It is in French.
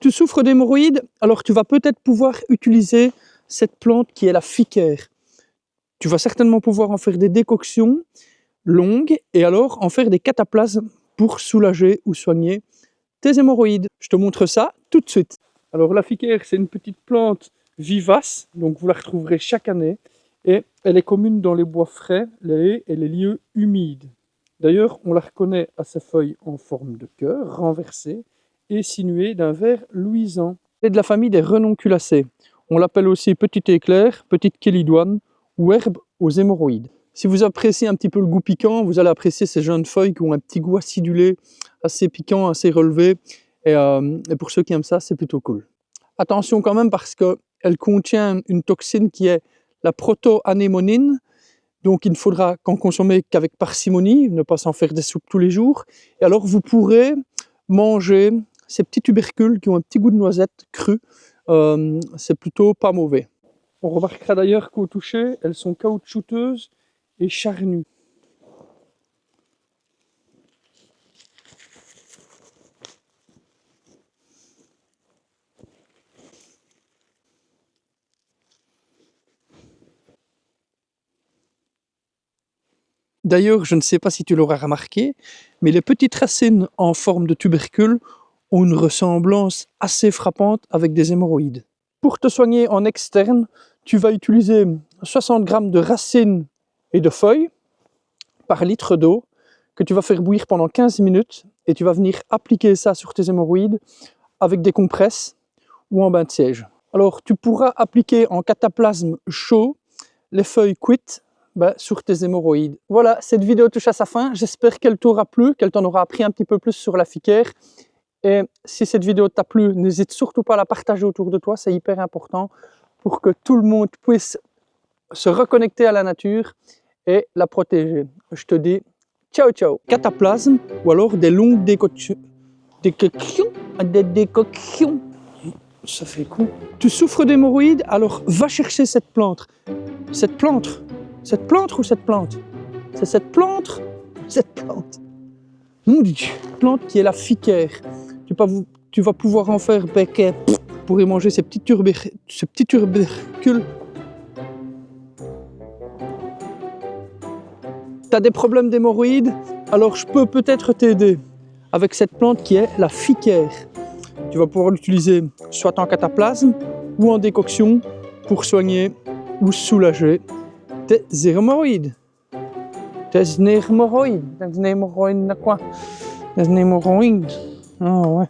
Tu souffres d'hémorroïdes, alors tu vas peut-être pouvoir utiliser cette plante qui est la ficaire. Tu vas certainement pouvoir en faire des décoctions longues et alors en faire des cataplasmes pour soulager ou soigner tes hémorroïdes. Je te montre ça tout de suite. Alors la ficaire, c'est une petite plante vivace, donc vous la retrouverez chaque année et elle est commune dans les bois frais, les haies et les lieux humides. D'ailleurs, on la reconnaît à ses feuilles en forme de cœur, renversées et sinuées d'un vert luisant. Elle est de la famille des renonculacées. On l'appelle aussi petit éclair, petite kélidoine ou herbe aux hémorroïdes. Si vous appréciez un petit peu le goût piquant, vous allez apprécier ces jeunes feuilles qui ont un petit goût acidulé, assez piquant, assez relevé. Et pour ceux qui aiment ça, c'est plutôt cool. Attention quand même parce qu'elle contient une toxine qui est la protoanémonine. Donc il ne faudra qu'en consommer qu'avec parcimonie, ne pas s'en faire des soupes tous les jours. Et alors vous pourrez manger ces petits tubercules qui ont un petit goût de noisette cru. C'est plutôt pas mauvais. On remarquera d'ailleurs qu'au toucher, elles sont caoutchouteuses et charnues. D'ailleurs, je ne sais pas si tu l'auras remarqué, mais les petites racines en forme de tubercule ont une ressemblance assez frappante avec des hémorroïdes. Pour te soigner en externe, tu vas utiliser 60 g de racines et de feuilles par litre d'eau que tu vas faire bouillir pendant 15 minutes et tu vas venir appliquer ça sur tes hémorroïdes avec des compresses ou en bain de siège. Alors tu pourras appliquer en cataplasme chaud les feuilles cuites sur tes hémorroïdes. Voilà, cette vidéo touche à sa fin. J'espère qu'elle t'aura plu, qu'elle t'en aura appris un petit peu plus sur la ficaire. Et si cette vidéo t'a plu, n'hésite surtout pas à la partager autour de toi, c'est hyper important pour que tout le monde puisse se reconnecter à la nature et la protéger. Je te dis ciao ciao. Cataplasme ou alors des longues décoctions. Des décoctions. Ça fait quoi? Tu souffres d'hémorroïdes, alors va chercher cette plante. Cette plante? Cette plante ou cette plante? C'est cette plante? Cette plante. Plante qui est la ficaire. Tu vas pouvoir en faire becquet pour y manger ces petits tubercules. Tu as des problèmes d'hémorroïdes? Alors je peux peut-être t'aider avec cette plante qui est la ficaire. Tu vas pouvoir l'utiliser soit en cataplasme ou en décoction pour soigner ou soulager tes hémorroïdes. Tes hémorroïdes quoi? Tes hémorroïdes. Ah ouais.